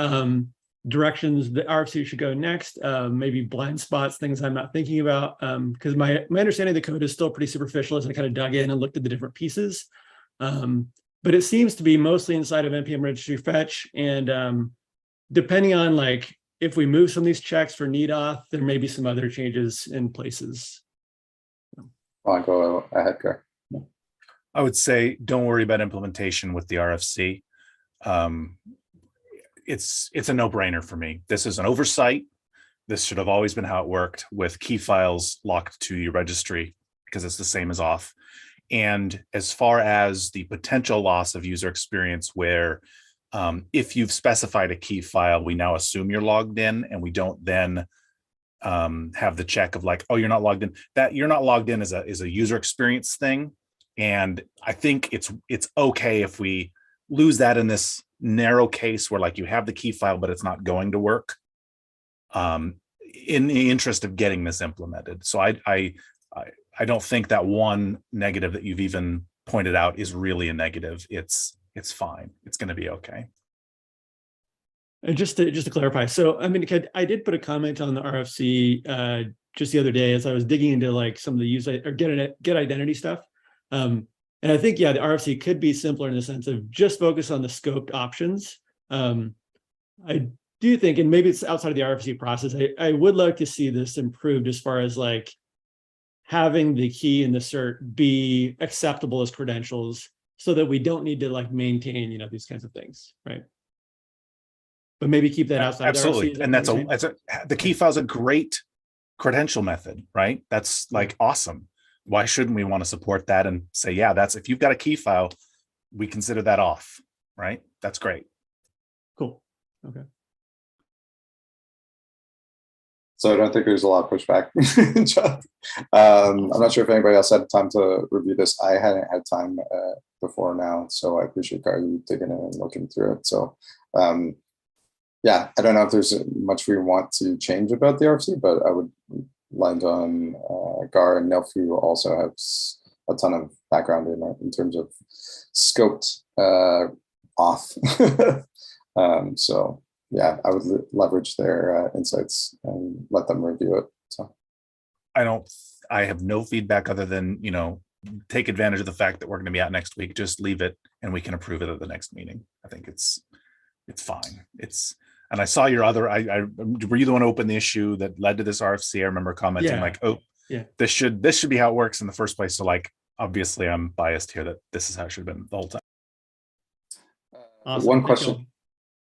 [SPEAKER 5] directions the RFC should go next, maybe blind spots, things I'm not thinking about, because my understanding of the code is still pretty superficial as I kind of dug in and looked at the different pieces. But it seems to be mostly inside of NPM registry fetch, and depending on like if we move some of these checks for need auth, there may be some other changes in places.
[SPEAKER 1] I'll go ahead, Gar.
[SPEAKER 3] I would say don't worry about implementation with the RFC. It's a no-brainer for me. This is an oversight. This should have always been how it worked, with key files locked to your registry, because it's the same as auth. And as far as the potential loss of user experience, where if you've specified a key file, we now assume you're logged in, and we don't then have the check of like, oh, you're not logged in. That you're not logged in is a user experience thing. And I think it's okay if we lose that in this narrow case where like you have the key file, but it's not going to work, in the interest of getting this implemented. So I don't think that one negative that you've even pointed out is really a negative. It's fine. It's going to be okay.
[SPEAKER 5] And just to clarify, so I mean, I did put a comment on the RFC just the other day as I was digging into like some of the use or get identity stuff. And I think, yeah, the RFC could be simpler in the sense of just focus on the scoped options. I do think, and maybe it's outside of the RFC process, I would like to see this improved as far as like having the key and the cert be acceptable as credentials, so that we don't need to like maintain, you know, these kinds of things, right? But maybe keep that outside.
[SPEAKER 3] Absolutely.
[SPEAKER 5] The
[SPEAKER 3] RFC, and the key file is a great credential method, right? That's like awesome. Why shouldn't we want to support that and say, yeah, that's, if you've got a key file, we consider that off, right? That's great.
[SPEAKER 5] Cool. Okay.
[SPEAKER 1] So I don't think there's a lot of pushback. I'm not sure if anybody else had time to review this. I hadn't had time before now, so I appreciate you digging in and looking through it. So yeah, I don't know if there's much we want to change about the RFC, but I would land on Gar and Nelf, who also has a ton of background in terms of scoped auth. So yeah, I would leverage their insights and let them review it. So
[SPEAKER 3] I have no feedback other than, you know, take advantage of the fact that we're going to be out next week. Just leave it and we can approve it at the next meeting. I think it's fine. And I saw your other, were you the one who opened the issue that led to this RFC? I remember commenting like, oh, yeah, this should be how it works in the first place. So like, obviously I'm biased here that this is how it should have been the whole time.
[SPEAKER 5] Awesome.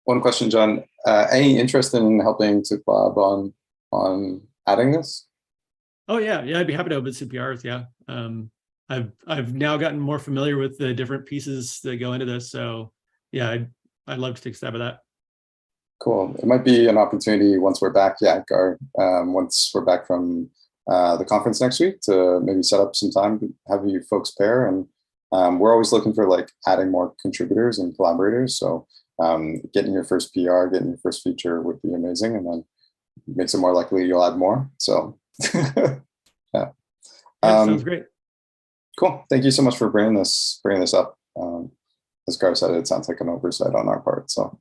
[SPEAKER 1] One question, John. Any interest in helping to collab on adding this?
[SPEAKER 5] Oh yeah, I'd be happy to open CPRs. Yeah, I've now gotten more familiar with the different pieces that go into this. So yeah, I'd love to take a stab at that.
[SPEAKER 1] Cool. It might be an opportunity once we're back. Yeah, Gar. Once we're back from the conference next week, to maybe set up some time to have you folks pair. And we're always looking for like adding more contributors and collaborators. So getting your first PR, getting your first feature would be amazing, and then makes it more likely you'll add more. So yeah,
[SPEAKER 5] sounds great.
[SPEAKER 1] Cool. Thank you so much for bringing this up. As Gar said, it sounds like an oversight on our part. So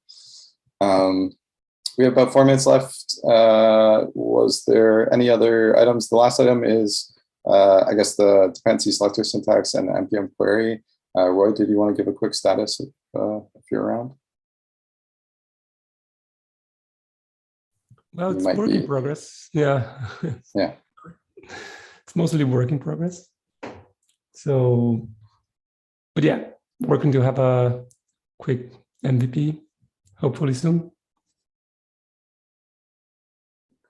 [SPEAKER 1] we have about 4 minutes left. Was there any other items? The last item is, I guess, the dependency selector syntax and NPM query. Roy, did you want to give a quick status if you're around?
[SPEAKER 6] Well, it's work in progress. Yeah.
[SPEAKER 1] Yeah.
[SPEAKER 6] It's mostly work in progress. So, but yeah, working to have a quick MVP, hopefully soon.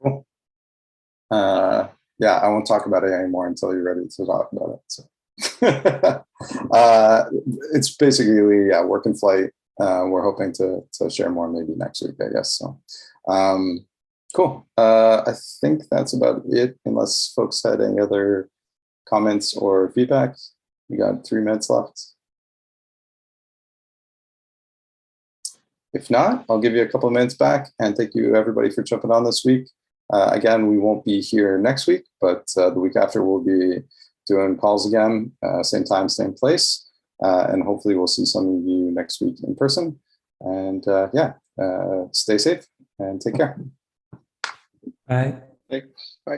[SPEAKER 1] Cool. Yeah, I won't talk about it anymore until you're ready to talk about it. So it's basically work in flight. We're hoping to share more maybe next week, I guess. So cool. I think that's about it, unless folks had any other comments or feedback. We got 3 minutes left. If not, I'll give you a couple of minutes back, and thank you everybody for jumping on this week. Again, we won't be here next week, but the week after we'll be doing calls again, same time, same place. And hopefully we'll see some of you next week in person. And yeah, stay safe and take care.
[SPEAKER 6] Bye.
[SPEAKER 4] Thanks. Bye.